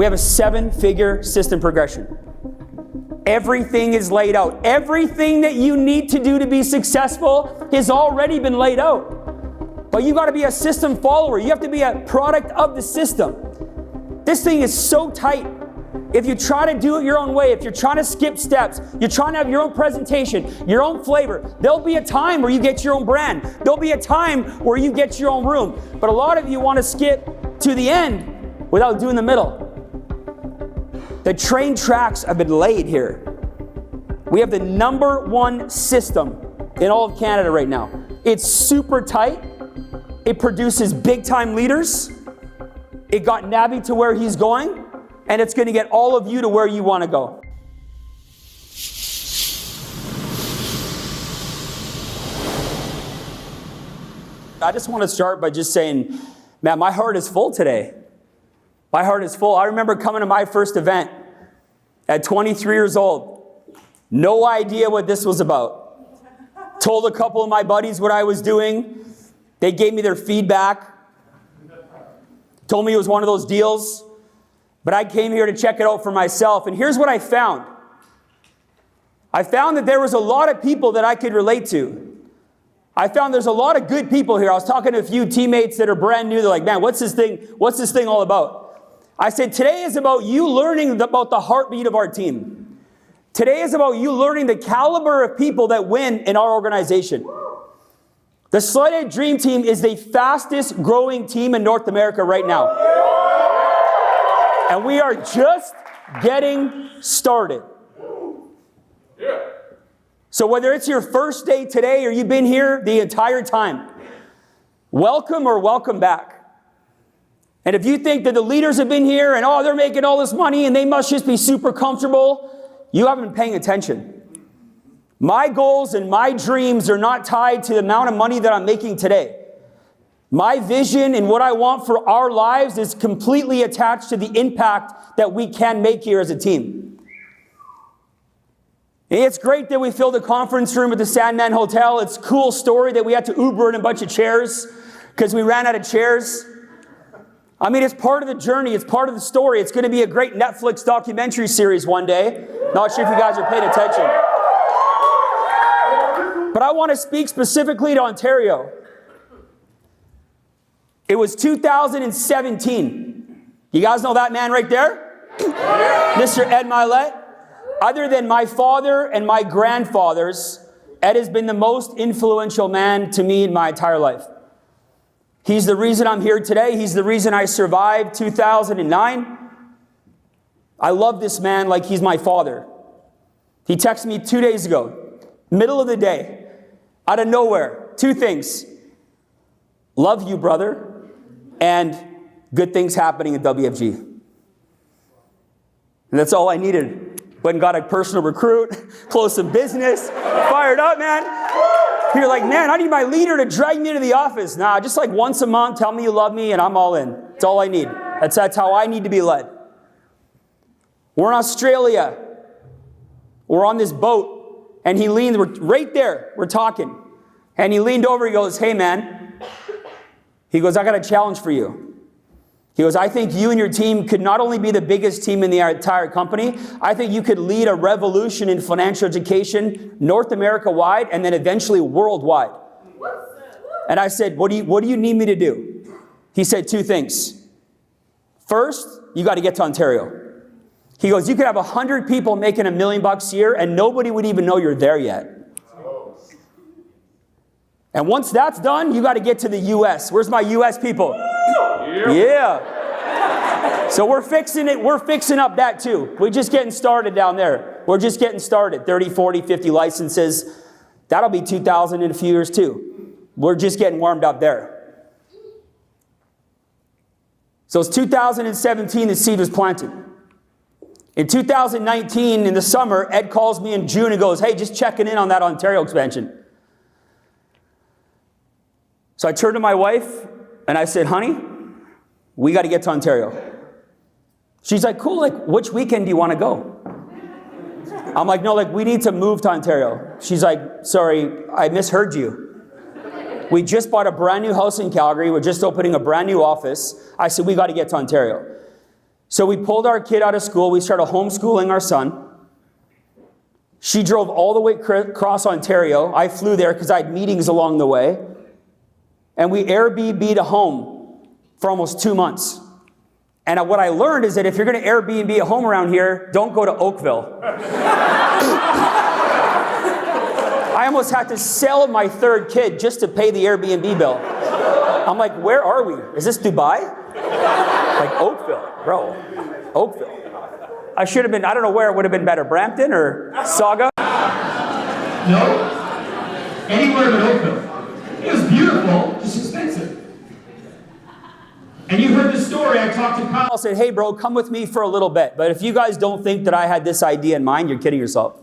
We have a 7-figure system progression. Everything is laid out. Everything that you need to do to be successful has already been laid out. But you got to be a system follower. You have to be a product of the system. This thing is so tight. If you try to do it your own way, if you're trying to skip steps, you're trying to have your own presentation, your own flavor, there'll be a time where you get your own brand. There'll be a time where you get your own room. But a lot of you want to skip to the end without doing the middle. The train tracks have been laid here. We have the #1 system in all of Canada right now. It's super tight. It produces big-time leaders. It got Navi to where he's going, and it's going to get all of you to where you want to go. I just want to start by just saying, man, my heart is full today. My heart is full. I remember coming to my first event at 23 years old. No idea what this was about. Told a couple of my buddies what I was doing. They gave me their feedback. Told me it was one of those deals. But I came here to check it out for myself. And here's what I found. I found that there was a lot of people that I could relate to. I found there's a lot of good people here. I was talking to a few teammates that are brand new. They're like, man, what's this thing all about? I said, today is about you learning about the heartbeat of our team. Today is about you learning the caliber of people that win in our organization. The Slide Out Dream Team is the fastest growing team in North America right now. And we are just getting started. So whether it's your first day today or you've been here the entire time, welcome or welcome back. And if you think that the leaders have been here and, they're making all this money and they must just be super comfortable, you haven't been paying attention. My goals and my dreams are not tied to the amount of money that I'm making today. My vision and what I want for our lives is completely attached to the impact that we can make here as a team. And it's great that we filled a conference room at the Sandman Hotel. It's a cool story that we had to Uber in a bunch of chairs because we ran out of chairs. I mean, it's part of the journey. It's part of the story. It's going to be a great Netflix documentary series one day. Not sure if you guys are paying attention. But I want to speak specifically to Ontario. It was 2017. You guys know that man right there? Mr. Ed Milet. Other than my father and my grandfathers, Ed has been the most influential man to me in my entire life. He's the reason I'm here today. He's the reason I survived 2009. I love this man like he's my father. He texted me 2 days ago, middle of the day, out of nowhere, 2 things. Love you, brother, and good things happening at WFG. And that's all I needed. Went and got a personal recruit, closed some business, fired up, man. You're like, man, I need my leader to drag me to the office. Nah, just like once a month, tell me you love me and I'm all in. That's all I need. That's how I need to be led. We're in Australia. We're on this boat. And he leaned, we're right there, we're talking. And he leaned over, he goes, hey man. He goes, I got a challenge for you. He goes, I think you and your team could not only be the biggest team in the entire company, I think you could lead a revolution in financial education, North America wide, and then eventually worldwide. And I said, what do you need me to do? He said 2 things. First, you got to get to Ontario. He goes, you could have 100 people making $1 million a year and nobody would even know you're there yet. And once that's done, you got to get to the U.S. Where's my U.S. people? Yeah. So we're fixing it. We're fixing up that too. We're just getting started down there. We're just getting started. 30, 40, 50 licenses. That'll be 2,000 in a few years too. We're just getting warmed up there. So it's 2017, the seed was planted. In 2019, in the summer, Ed calls me in June and goes, hey, just checking in on that Ontario expansion. So I turned to my wife and I said, honey, we got to get to Ontario. She's like, cool, like which weekend do you want to go? I'm like, no, like we need to move to Ontario. She's like, sorry, I misheard you. We just bought a brand new house in Calgary. We're just opening a brand new office. I said, we got to get to Ontario. So we pulled our kid out of school. We started homeschooling our son. She drove all the way across Ontario. I flew there because I had meetings along the way. And we Airbnb'd a home for almost 2 months. And what I learned is that if you're going to Airbnb a home around here, don't go to Oakville. I almost had to sell my third kid just to pay the Airbnb bill. I'm like, where are we? Is this Dubai? Like Oakville, bro. Oakville. I should have been, I don't know where it would have been better, Brampton or Saga? No. Anywhere but Oakville. It was beautiful, just expensive. And you heard the story. I talked to Kyle. I said, hey, bro, come with me for a little bit. But if you guys don't think that I had this idea in mind, you're kidding yourself.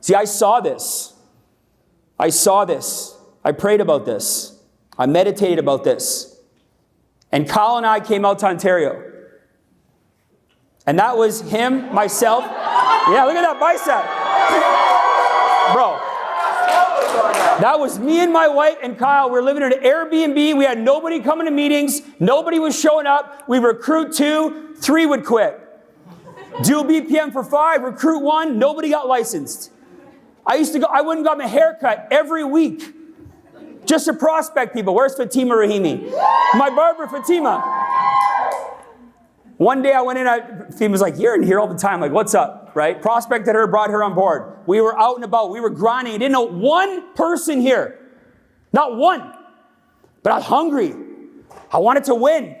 See, I saw this. I saw this. I prayed about this. I meditated about this. And Kyle and I came out to Ontario. And that was him, myself. Yeah, look at that bicep. Bro. That was me and my wife and Kyle. We were living in an Airbnb. We had nobody coming to meetings. Nobody was showing up. We recruit 2, 3 would quit. Do a BPM for 5, recruit 1, nobody got licensed. I went and got my hair cut every week. Just to prospect people. Where's Fatima Rahimi? My barber, Fatima. One day I went in, Fatima was like, you're in here all the time. Like, what's up, right? Prospected her, brought her on board. We were out and about. We were grinding. I didn't know one person here. Not one. But I was hungry. I wanted to win.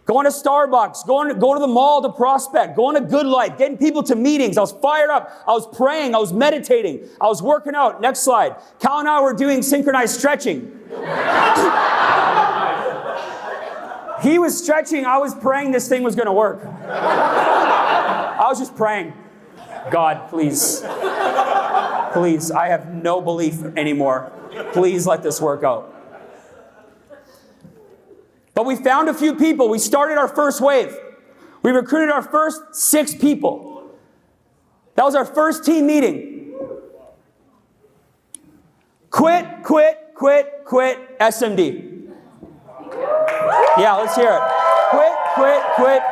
Going to Starbucks, going to the mall to prospect, going to Good Life, getting people to meetings. I was fired up. I was praying. I was meditating. I was working out. Next slide. Cal and I were doing synchronized stretching. He was stretching. I was praying this thing was going to work. I was just praying. God, please. Please, I have no belief anymore. Please let this work out. But we found a few people. We started our first wave. We recruited our first 6 people. That was our first team meeting. Quit, SMD. Yeah, let's hear it.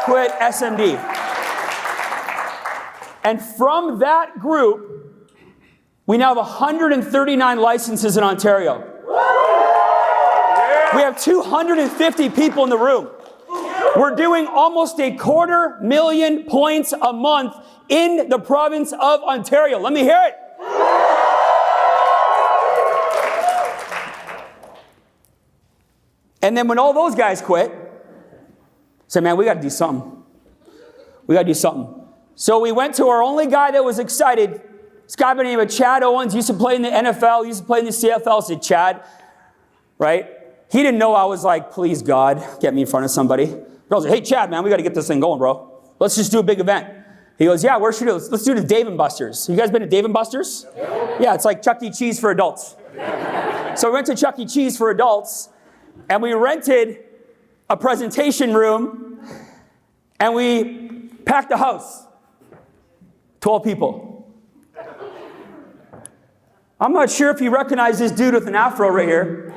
Quit, SMD. And from that group, we now have 139 licenses in Ontario. We have 250 people in the room. We're doing almost 250,000 points a month in the province of Ontario. Let me hear it. And then when all those guys quit, said, man, we got to do something. We got to do something. So we went to our only guy that was excited. This guy by the name of Chad Owens, used to play in the NFL, used to play in the CFL. I said, Chad, right? He didn't know I was like, please, God, get me in front of somebody. But I was like, hey, Chad, man, we got to get this thing going, bro. Let's just do a big event. He goes, yeah, where should we do it? Let's do the Dave & Buster's. You guys been to Dave & Buster's? Yeah, it's like Chuck E. Cheese for adults. So we went to Chuck E. Cheese for adults, and we rented a presentation room, and we packed a house. 12 people. I'm not sure if you recognize this dude with an afro right here.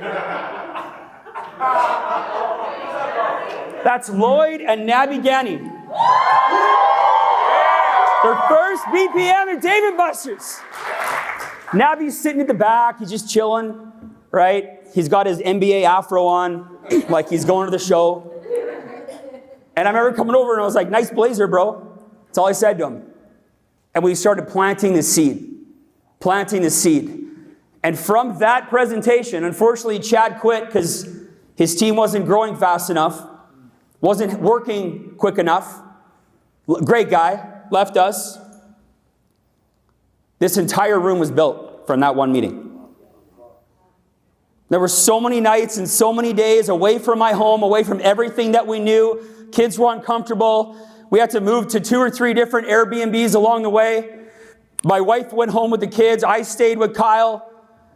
That's Lloyd and Nabby Gani. Their first BPM at Dave & Buster's. Nabby's sitting at the back. He's just chilling, right? He's got his NBA afro on, like he's going to the show. And I remember coming over and I was like, nice blazer, bro. That's all I said to him. And we started planting the seed. Planting the seed. And from that presentation, unfortunately, Chad quit because his team wasn't growing fast enough, wasn't working quick enough. Great guy, left us. This entire room was built from that one meeting. There were so many nights and so many days away from my home, away from everything that we knew. Kids were uncomfortable. We had to move to 2 or 3 different Airbnbs along the way. My wife went home with the kids. I stayed with Kyle.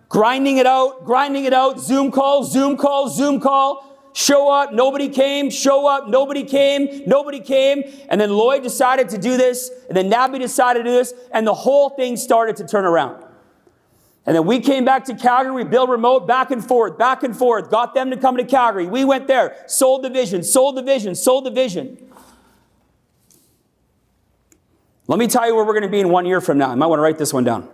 Grinding it out. Zoom call. Show up, nobody came. Show up, nobody came. And then Lloyd decided to do this. And then Nabby decided to do this. And the whole thing started to turn around. And then we came back to Calgary. We built remote back and forth. Got them to come to Calgary. We went there. Sold the vision. Let me tell you where we're going to be in 1 year from now. You might want to write this one down.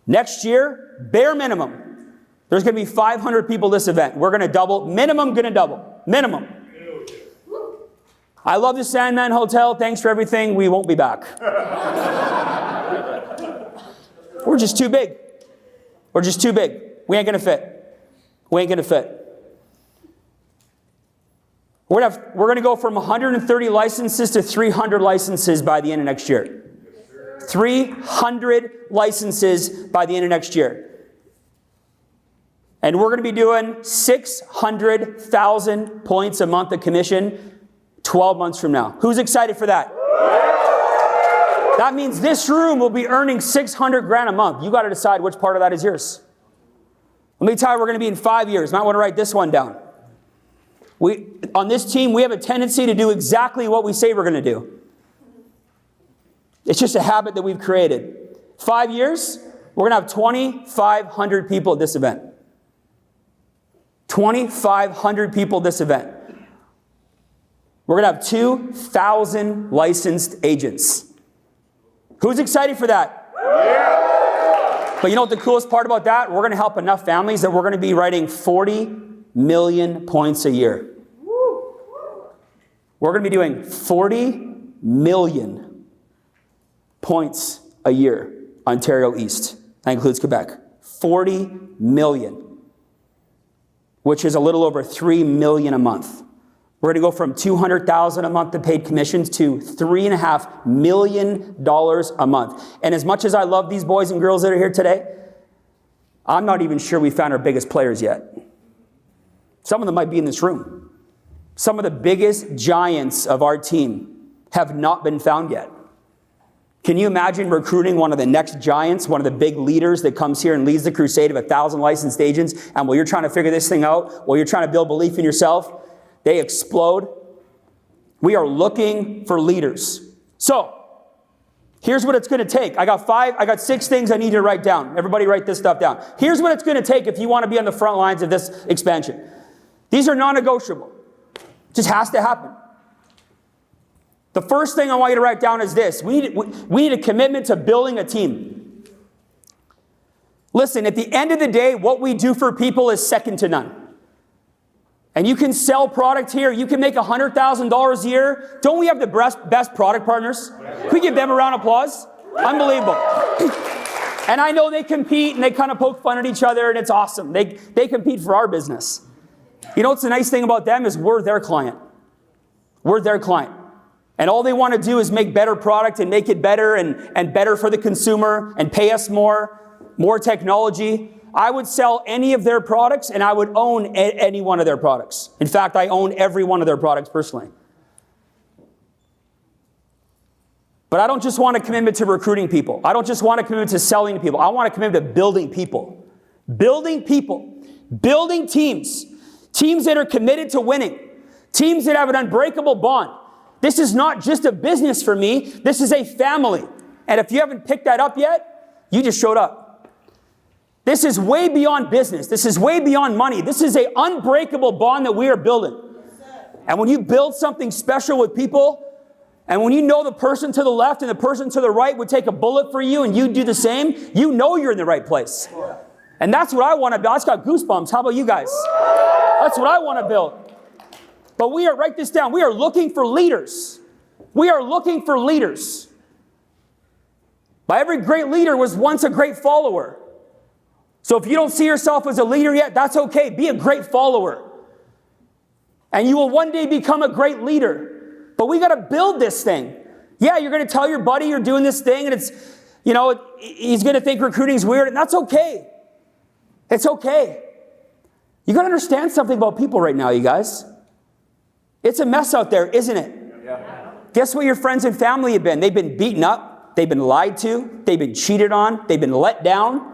Next year, bare minimum, there's going to be 500 people at this event. We're going to double. Minimum, going to double. Minimum. I love the Sandman Hotel. Thanks for everything. We won't be back. We're just too big. We're just too big. We ain't going to fit. We ain't going to fit. We're going to go from 130 licenses to 300 licenses by the end of next year. 300 licenses by the end of next year. And we're going to be doing 600,000 points a month of commission 12 months from now. Who's excited for that? That means this room will be earning 600 grand a month. You got to decide which part of that is yours. Let me tell you, we're going to be in 5 years. You might want to write this one down. On this team, we have a tendency to do exactly what we say we're going to do. It's just a habit that we've created. 5 years, we're going to have 2,500 people at this event. 2,500 people at this event. We're going to have 2,000 licensed agents. Who's excited for that? Yeah. But you know what the coolest part about that? We're going to help enough families that we're going to be writing 40 million points a year. We're going to be doing 40 million points a year, Ontario East. That includes Quebec. 40 million, which is a little over 3 million a month. We're going to go from 200,000 a month in paid commissions to $3.5 million a month. And as much as I love these boys and girls that are here today, I'm not even sure we found our biggest players yet. Some of them might be in this room. Some of the biggest giants of our team have not been found yet. Can you imagine recruiting one of the next giants, one of the big leaders that comes here and leads the crusade of 1,000 licensed agents, and while you're trying to figure this thing out, while you're trying to build belief in yourself, they explode? We are looking for leaders. So, here's what it's going to take. I got 6 things I need you to write down. Everybody write this stuff down. Here's what it's going to take if you want to be on the front lines of this expansion. These are non-negotiable. Just has to happen. The first thing I want you to write down is this. We need a commitment to building a team. Listen, at the end of the day, what we do for people is second to none. And you can sell product here. You can make $100,000 a year. Don't we have the best product partners? Can we give them a round of applause? Unbelievable. And I know they compete and they kind of poke fun at each other, and it's awesome. They compete for our business. You know what's the nice thing about them is we're their client. We're their client. And all they want to do is make better product and make it better and better for the consumer and pay us more technology. I would sell any of their products and I would own any one of their products. In fact, I own every one of their products personally. But I don't just want a commitment to recruiting people. I don't just want a commitment to selling to people. I want a commitment to building people. Building people. Building teams. Teams that are committed to winning. Teams that have an unbreakable bond. This is not just a business for me. This is a family. And if you haven't picked that up yet, you just showed up. This is way beyond business. This is way beyond money. This is an unbreakable bond that we are building. And when you build something special with people, and when you know the person to the left and the person to the right would take a bullet for you and you do the same, you know you're in the right place. And that's what I want to build. I just got goosebumps. How about you guys? That's what I want to build. But write this down. We are looking for leaders. We are looking for leaders. But every great leader was once a great follower. So if you don't see yourself as a leader yet, that's okay. Be a great follower. And you will one day become a great leader. But we got to build this thing. Yeah, you're going to tell your buddy you're doing this thing, and it's, he's going to think recruiting's weird, and that's okay. It's okay. You got to understand something about people right now, you guys. It's a mess out there, isn't it? Yeah. Guess what your friends and family have been? They've been beaten up. They've been lied to. They've been cheated on. They've been let down.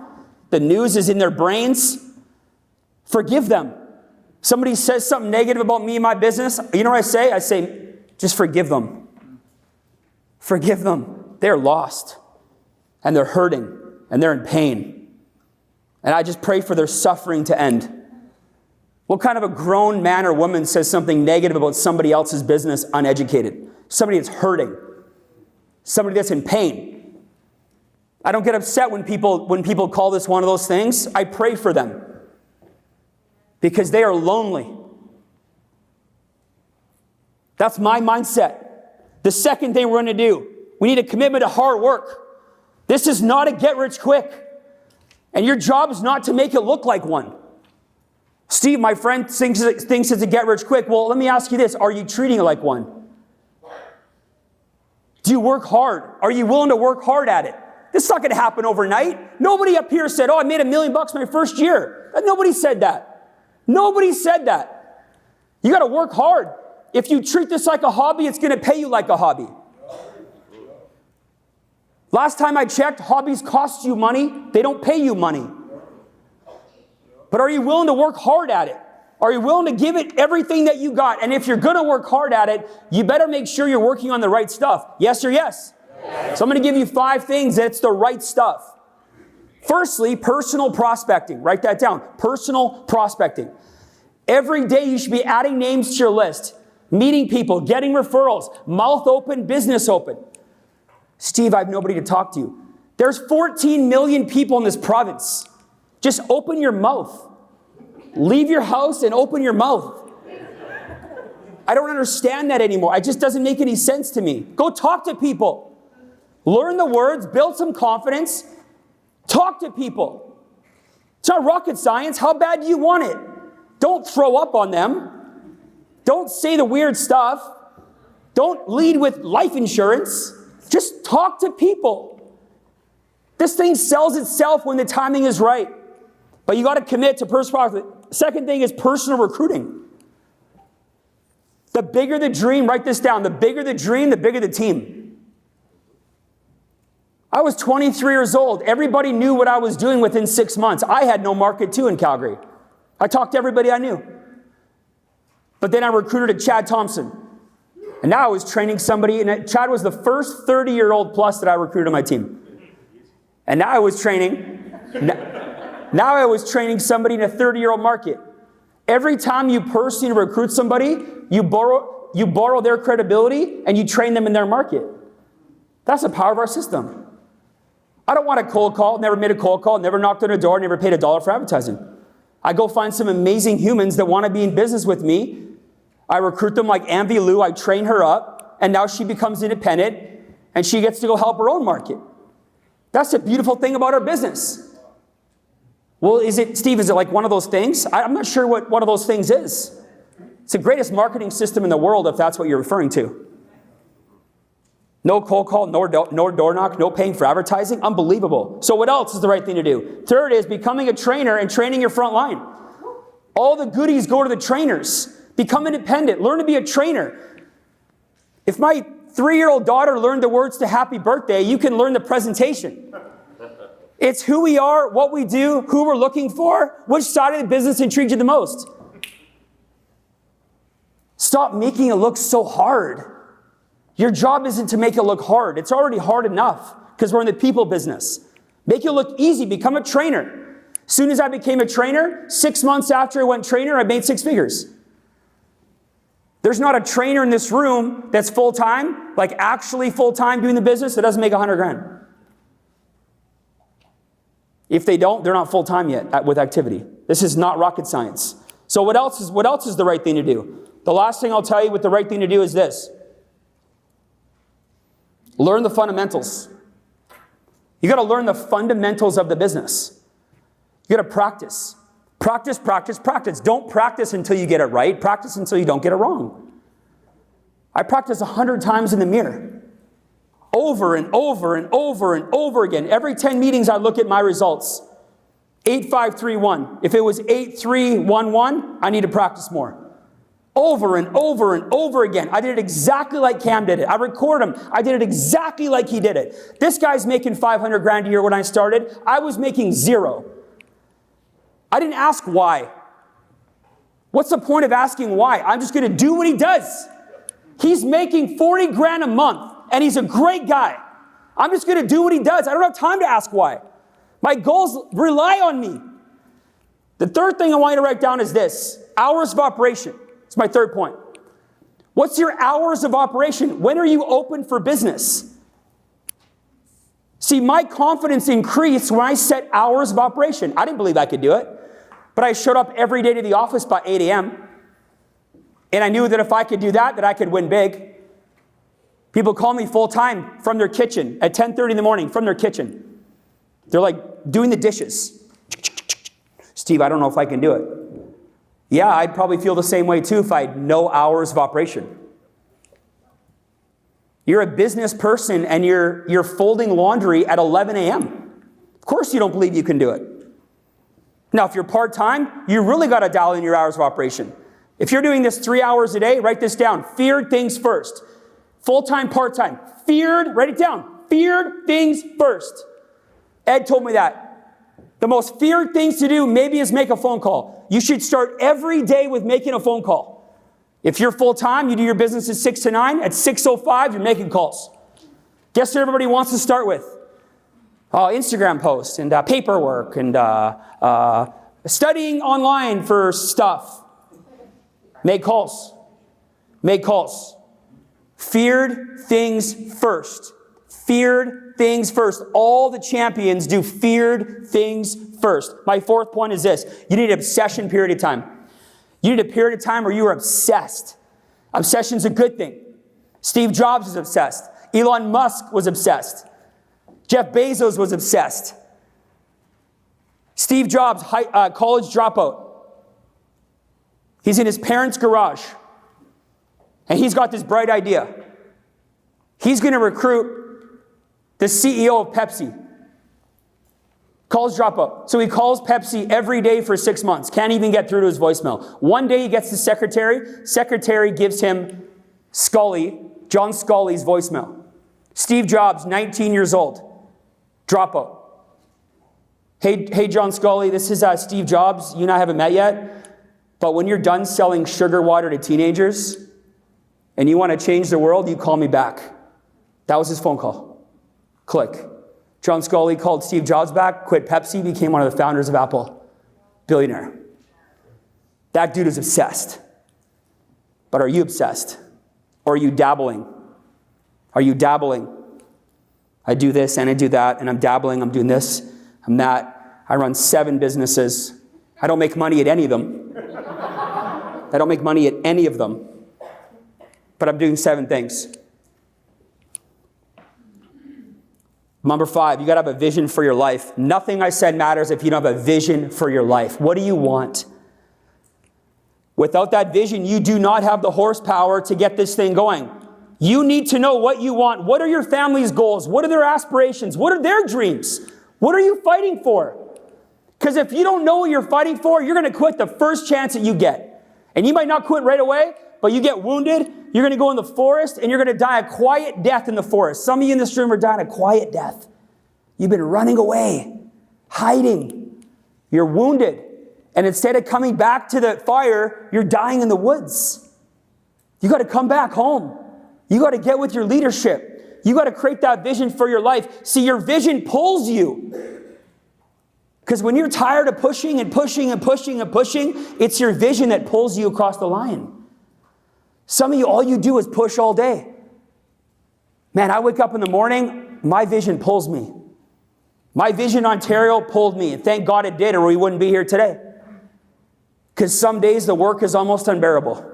The news is in their brains. Forgive them. Somebody says something negative about me and my business. You know what I say? I say, just forgive them. Forgive them. They're lost. And they're hurting. And they're in pain. And I just pray for their suffering to end. What kind of a grown man or woman says something negative about somebody else's business uneducated? Somebody that's hurting. somebody that's in pain. I don't get upset when people call this one of those things. I pray for them because they are lonely. That's my mindset. The second thing we're going to do, we need a commitment to hard work. This is not a get rich quick. And your job is not to make it look like one. Steve, my friend, thinks it's a get rich quick. Well, let me ask you this. Are you treating it like one? Do you work hard? Are you willing to work hard at it? This is not going to happen overnight. Nobody up here said, oh, I made $1 million my first year. Nobody said that. Nobody said that. You got to work hard. If you treat this like a hobby, it's going to pay you like a hobby. Last time I checked, hobbies cost you money. They don't pay you money. But are you willing to work hard at it? Are you willing to give it everything that you got? And if you're going to work hard at it, you better make sure you're working on the right stuff. Yes or yes? Yes. So I'm going to give you 5 things that's the right stuff. Firstly, personal prospecting. Write that down. Personal prospecting. Every day you should be adding names to your list, meeting people, getting referrals, mouth open, business open. Steve, I have nobody to talk to. There's 14 million people in this province. Just open your mouth. Leave your house and open your mouth. I don't understand that anymore. It just doesn't make any sense to me. Go talk to people. Learn the words, build some confidence. Talk to people. It's not rocket science. How bad do you want it? Don't throw up on them. Don't say the weird stuff. Don't lead with life insurance. Just talk to people. This thing sells itself when the timing is right. But you got to commit to personal prospecting. Second thing is personal recruiting. The bigger the dream, write this down. The bigger the dream, the bigger the team. I was 23 years old. Everybody knew what I was doing within 6 months. I had no market too in Calgary. I talked to everybody I knew. But then I recruited a Chad Thompson. And now I was training somebody, and Chad was the first 30-year-old plus that I recruited on my team. And now I was training somebody in a 30-year-old market. Every time you personally recruit somebody, you borrow their credibility and you train them in their market. That's the power of our system. I don't want a cold call, never made a cold call, never knocked on a door, never paid $1 for advertising. I go find some amazing humans that want to be in business with me. I recruit them like Amvi Lou, I train her up, and now she becomes independent, and she gets to go help her own market. That's the beautiful thing about our business. Well, Steve, is it like one of those things? I'm not sure what one of those things is. It's the greatest marketing system in the world, if that's what you're referring to. No cold call, no door knock, no paying for advertising. Unbelievable. So what else is the right thing to do? Third is becoming a trainer and training your front line. All the goodies go to the trainers. Become independent. Learn to be a trainer. If my 3-year-old daughter learned the words to happy birthday, you can learn the presentation. It's who we are, what we do, who we're looking for, which side of the business intrigues you the most. Stop making it look so hard. Your job isn't to make it look hard. It's already hard enough because we're in the people business. Make it look easy. Become a trainer. As soon as I became a trainer, 6 months after I went trainer, I made 6 figures. There's not a trainer in this room that's full-time, like actually full-time doing the business, that doesn't make $100,000. If they don't, they're not full-time yet with activity. This is not rocket science. So what else is the right thing to do? The last thing I'll tell you what the right thing to do is this. Learn the fundamentals. You got to learn the fundamentals of the business. You got to practice. Practice, practice, practice. Don't practice until you get it right. Practice until you don't get it wrong. I practice 100 times in the mirror. Over and over and over and over again. Every 10 meetings I look at my results. 8-5-3-1. If it was 8-3-1-1, I need to practice more. Over and over and over again. I did it exactly like Cam did it. I record him. I did it exactly like he did it. This guy's making $500,000 a year when I started. I was making 0. I didn't ask why. What's the point of asking why? I'm just going to do what he does. He's making $40,000 a month, and he's a great guy. I'm just going to do what he does. I don't have time to ask why. My goals rely on me. The third thing I want you to write down is this: hours of operation. It's my third point. What's your hours of operation? When are you open for business? See, my confidence increased when I set hours of operation. I didn't believe I could do it, but I showed up every day to the office by 8 a.m. And I knew that if I could do that I could win big. People call me full-time from their kitchen at 10:30 in the morning from their kitchen. They're like doing the dishes. Steve, I don't know if I can do it. Yeah, I'd probably feel the same way too if I had no hours of operation. You're a business person and you're folding laundry at 11 a.m. Of course you don't believe you can do it. Now, if you're part-time, you really got to dial in your hours of operation. If you're doing this 3 hours a day, write this down. Feared things first. Full-time, part-time. Feared, write it down. Feared things first. Ed told me that. The most feared things to do maybe is make a phone call. You should start every day with making a phone call. If you're full-time, you do your business at 6 to 9. At 6:05, you're making calls. Guess what everybody wants to start with? Instagram posts and paperwork and studying online for stuff. Make calls. Make calls. Feared things first. Feared things first. All the champions do feared things first. My fourth point is this. You need an obsession period of time. You need a period of time where you are obsessed. Obsession's a good thing. Steve Jobs is obsessed. Elon Musk was obsessed. Jeff Bezos was obsessed. Steve Jobs, college dropout. He's in his parents' garage. And he's got this bright idea. He's going to recruit the CEO of Pepsi. College dropout. So he calls Pepsi every day for 6 months. Can't even get through to his voicemail. One day he gets the secretary. Secretary gives him John Scully's voicemail. Steve Jobs, 19 years old. Dropout. Hey, John Scully, this is Steve Jobs. You and I haven't met yet. But when you're done selling sugar water to teenagers and you want to change the world, you call me back. That was his phone call. Click. John Scully called Steve Jobs back, quit Pepsi, became one of the founders of Apple. Billionaire. That dude is obsessed. But are you obsessed? Or are you dabbling? Are you dabbling? I do this and I do that, and I'm dabbling, I'm doing this, I'm that. I run 7 businesses. I don't make money at any of them. I don't make money at any of them. But I'm doing 7 things. Number 5, you got to have a vision for your life. Nothing I said matters if you don't have a vision for your life. What do you want? Without that vision, you do not have the horsepower to get this thing going. You need to know what you want. What are your family's goals? What are their aspirations? What are their dreams? What are you fighting for? Because if you don't know what you're fighting for, you're going to quit the first chance that you get. And you might not quit right away, but you get wounded, you're going to go in the forest, and you're going to die a quiet death in the forest. Some of you in this room are dying a quiet death. You've been running away, hiding. You're wounded. And instead of coming back to the fire, you're dying in the woods. You got to come back home. You got to get with your leadership. You got to create that vision for your life. See, your vision pulls you. Because when you're tired of pushing and pushing and pushing and pushing, it's your vision that pulls you across the line. Some of you, all you do is push all day. Man, I wake up in the morning, my vision pulls me. My Vision Ontario pulled me, and thank God it did, or we wouldn't be here today. Because some days the work is almost unbearable.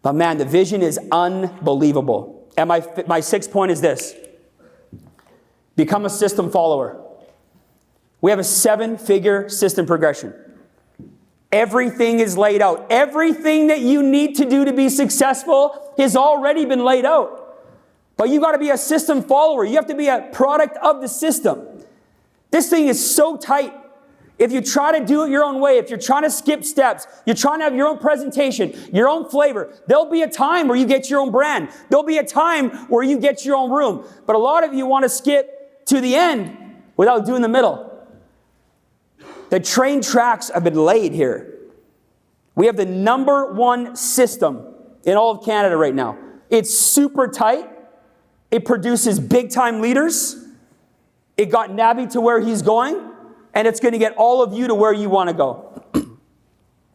But man, the vision is unbelievable. And my 6th point is this. Become a system follower. We have a 7-figure system progression. Everything is laid out. Everything that you need to do to be successful has already been laid out. But you got to be a system follower. You have to be a product of the system. This thing is so tight. If you try to do it your own way, if you're trying to skip steps, you're trying to have your own presentation, your own flavor, there'll be a time where you get your own brand. There'll be a time where you get your own room. But a lot of you want to skip to the end without doing the middle. The train tracks have been laid here. We have the number 1 system in all of Canada right now. It's super tight. It produces big-time leaders. It got Nabby to where he's going, and it's going to get all of you to where you want to go.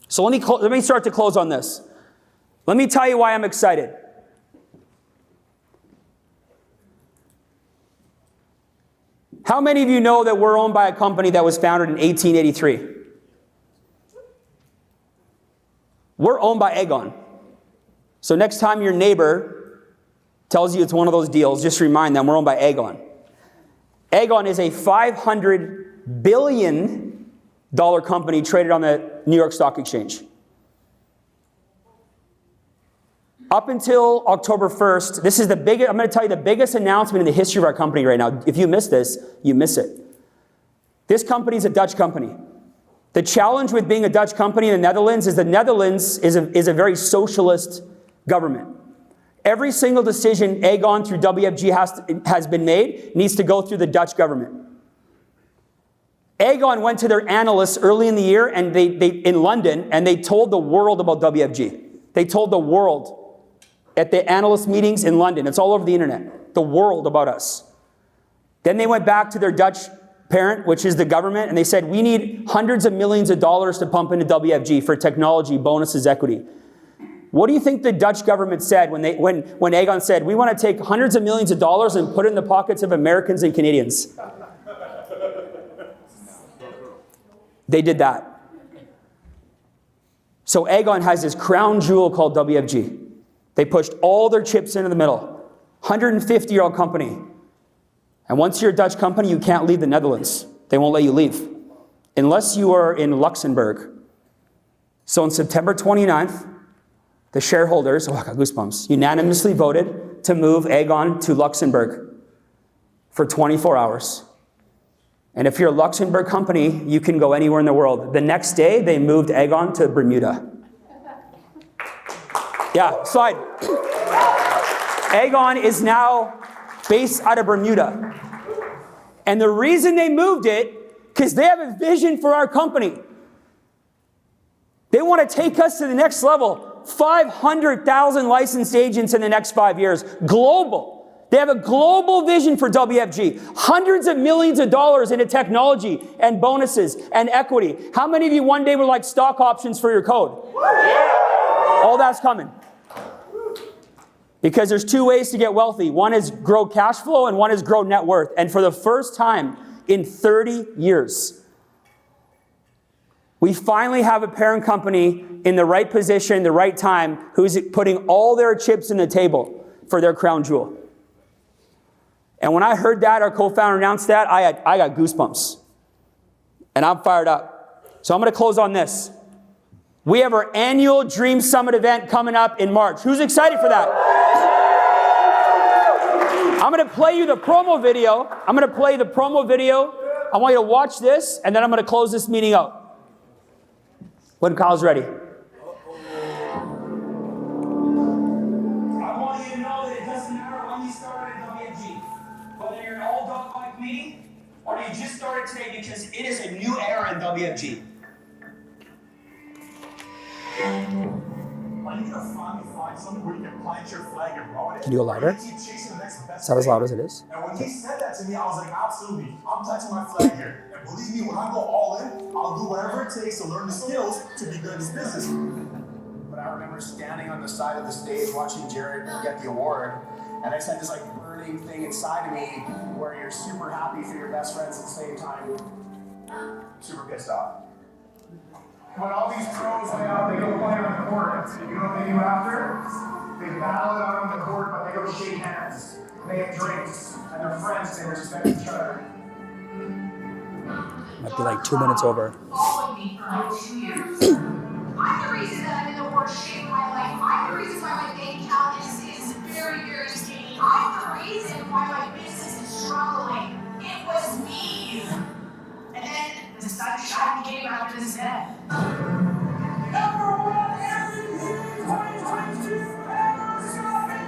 So let me start to close on this. Let me tell you why I'm excited. How many of you know that we're owned by a company that was founded in 1883? We're owned by Aegon. So next time your neighbor tells you it's one of those deals, just remind them we're owned by Aegon. Aegon is a $500 billion company traded on the New York Stock Exchange. Up until October 1st, this is the biggest, I'm going to tell you the biggest announcement in the history of our company right now. If you miss this, you miss it. This company is a Dutch company. The challenge with being a Dutch company in the Netherlands is a very socialist government. Every single decision Aegon through WFG has been made needs to go through the Dutch government. Aegon went to their analysts early in the year and they in London, and they told the world about WFG. They told the world at the analyst meetings in London. It's all over the internet. The world about us. Then they went back to their Dutch parent, which is the government, and they said, we need hundreds of millions of dollars to pump into WFG for technology, bonuses, equity. What do you think the Dutch government said when Aegon said, we want to take hundreds of millions of dollars and put it in the pockets of Americans and Canadians? They did that. So Aegon has this crown jewel called WFG. They pushed all their chips into the middle. 150-year-old company. And once you're a Dutch company, you can't leave the Netherlands. They won't let you leave. Unless you are in Luxembourg. So on September 29th, the shareholders, I got goosebumps, unanimously voted to move Aegon to Luxembourg for 24 hours. And if you're a Luxembourg company, you can go anywhere in the world. The next day, they moved Aegon to Bermuda. Yeah, slide. Aegon is now based out of Bermuda. And the reason they moved it, because they have a vision for our company. They want to take us to the next level. 500,000 licensed agents in the next 5 years. Global. They have a global vision for WFG. Hundreds of millions of dollars into technology and bonuses and equity. How many of you one day would like stock options for your code? All that's coming. Because there's two ways to get wealthy. One is grow cash flow and one is grow net worth. And for the first time in 30 years, we finally have a parent company in the right position, the right time, who's putting all their chips in the table for their crown jewel. And when I heard that, our co-founder announced that, I got goosebumps. And I'm fired up. So I'm going to close on this. We have our annual Dream Summit event coming up in March. Who's excited for that? I'm going to play you the promo video. I want you to watch this, and then I'm going to close this meeting out. When Kyle's ready. I want you to know that it doesn't matter when you started at WFG. Whether you're an old dog like me, or you just started today, because it is a new era in WFG. Are you gonna finally find something where you can plant your flag and roll it? Can you go louder? Is that as loud as it is? And when he said that to me, I was like, absolutely, I'm planting my flag here. And believe me, when I go all in, I'll do whatever it takes to learn the skills to be good in this business. But I remember standing on the side of the stage watching Jared get the award, and I just had this like burning thing inside of me where you're super happy for your best friends at the same time, super pissed off. When all these pros lay out, they go play on the court. You know what they do after? They battle it out on the court, but they go shake hands. They have drinks, and they're friends, they respect each other. Might be like 2 minutes over. Followed me for like 2 years. I'm the reason that I'm in the worst shape of my life. I'm the reason why my bank account is very, very skinny. I'm the reason why my business is struggling. It was me. And then the sunshine came after this day. Everyone, everything 2022 ever shopping.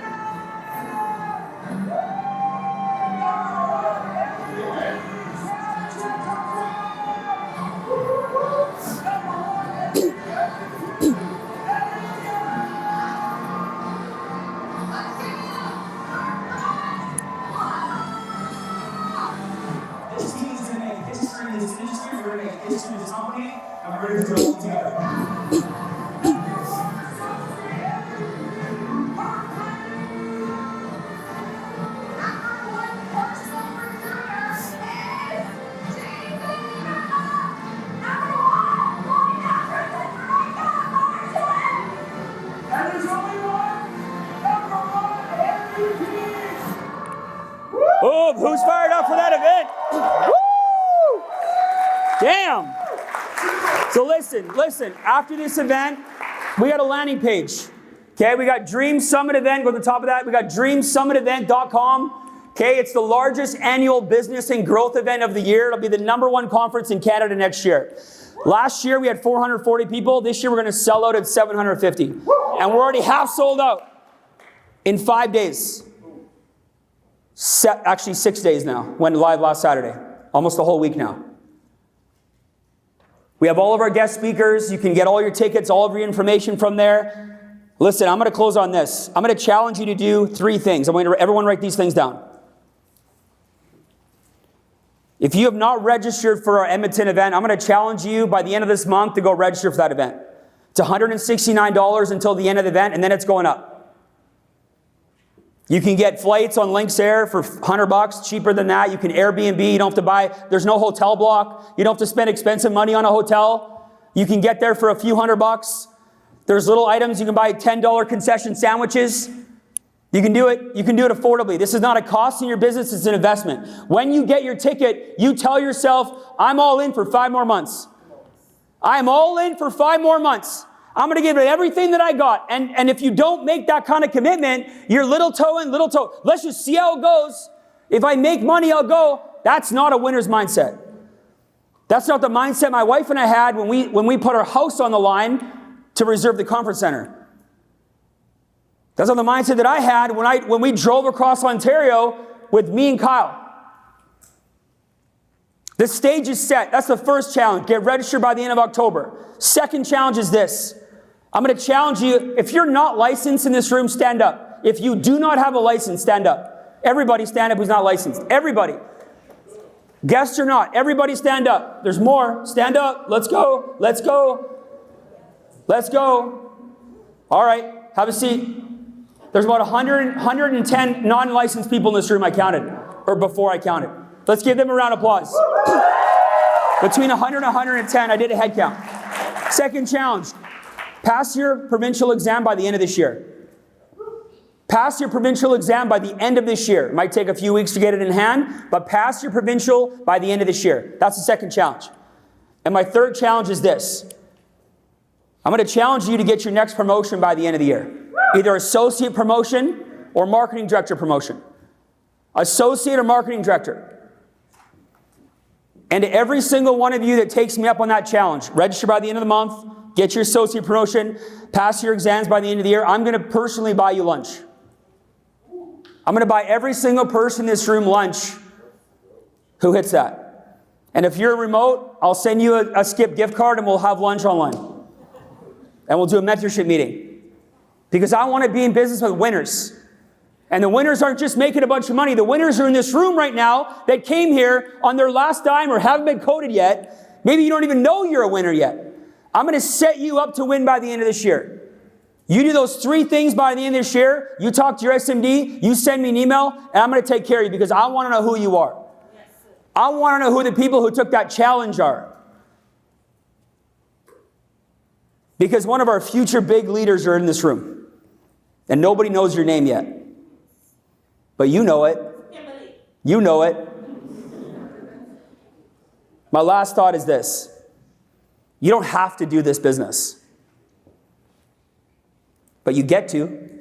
This team is going to make history in this industry, we're going to make history in this company, and we're going to do it all together. Oh, who's fired up for that event? Woo! Damn. So listen, after this event, we got a landing page. Okay, we got Dream Summit event. Go to the top of that. We got dreamsummitevent.com. Okay, it's the largest annual business and growth event of the year. It'll be the #1 conference in Canada next year. Last year, we had 440 people. This year, we're going to sell out at 750. And we're already half sold out in 5 days. Actually, 6 days now. Went live last Saturday. Almost a whole week now. We have all of our guest speakers. You can get all your tickets, all of your information from there. Listen, I'm going to close on this. I'm going to challenge you to do 3 things. I want everyone write these things down. If you have not registered for our Edmonton event, I'm going to challenge you by the end of this month to go register for that event. It's $169 until the end of the event, and then it's going up. You can get flights on Lynx Air for $100, cheaper than that. You can Airbnb. You don't have to buy, there's no hotel block. You don't have to spend expensive money on a hotel. You can get there for a few $100. There's little items. You can buy $10 concession sandwiches. You can do it. You can do it affordably. This is not a cost in your business. It's an investment. When you get your ticket, you tell yourself, I'm all in for 5 more months. I'm all in for 5 more months. I'm going to give it everything that I got. And if you don't make that kind of commitment, you're little toe in, little toe. Let's just see how it goes. If I make money, I'll go. That's not a winner's mindset. That's not the mindset my wife and I had when we put our house on the line to reserve the conference center. That's not the mindset that I had when we drove across Ontario with me and Kyle. The stage is set. That's the first challenge. Get registered by the end of October. Second challenge is this. I'm going to challenge you. If you're not licensed in this room, stand up. If you do not have a license, stand up. Everybody stand up who's not licensed. Everybody. Guests or not, everybody stand up. There's more. Stand up. Let's go. Let's go. Let's go. All right. Have a seat. There's about 110 non-licensed people in this room I counted, or before I counted. Let's give them a round of applause. Between 100 and 110, I did a head count. Second challenge, pass your provincial exam by the end of this year. Pass your provincial exam by the end of this year. It might take a few weeks to get it in hand, but pass your provincial by the end of this year. That's the second challenge. And my third challenge is this. I'm going to challenge you to get your next promotion by the end of the year. Either associate promotion or marketing director promotion. Associate or marketing director. And to every single one of you that takes me up on that challenge, register by the end of the month, get your associate promotion, pass your exams by the end of the year, I'm going to personally buy you lunch. I'm going to buy every single person in this room lunch who hits that. And if you're remote, I'll send you a Skip gift card and we'll have lunch online. And we'll do a mentorship meeting. Because I want to be in business with winners. And the winners aren't just making a bunch of money. The winners are in this room right now that came here on their last dime or haven't been coded yet. Maybe you don't even know you're a winner yet. I'm going to set you up to win by the end of this year. You do those 3 things by the end of this year. You talk to your SMD. You send me an email. And I'm going to take care of you because I want to know who you are. I want to know who the people who took that challenge are. Because one of our future big leaders are in this room. And nobody knows your name yet. But you know it. You know it. My last thought is this. You don't have to do this business. But you get to.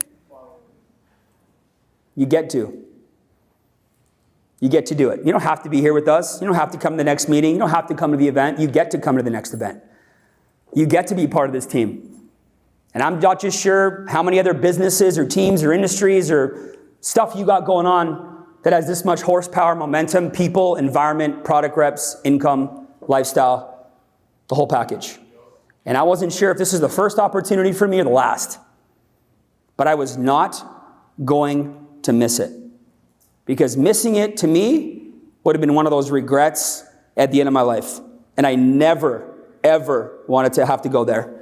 You get to. You get to do it. You don't have to be here with us. You don't have to come to the next meeting. You don't have to come to the event. You get to come to the next event. You get to be part of this team. And I'm not just sure how many other businesses or teams or industries or stuff you got going on that has this much horsepower, momentum, people, environment, product reps, income, lifestyle, the whole package. And I wasn't sure if this is the first opportunity for me or the last. But I was not going to miss it. Because missing it to me would have been one of those regrets at the end of my life. And I never, ever wanted to have to go there.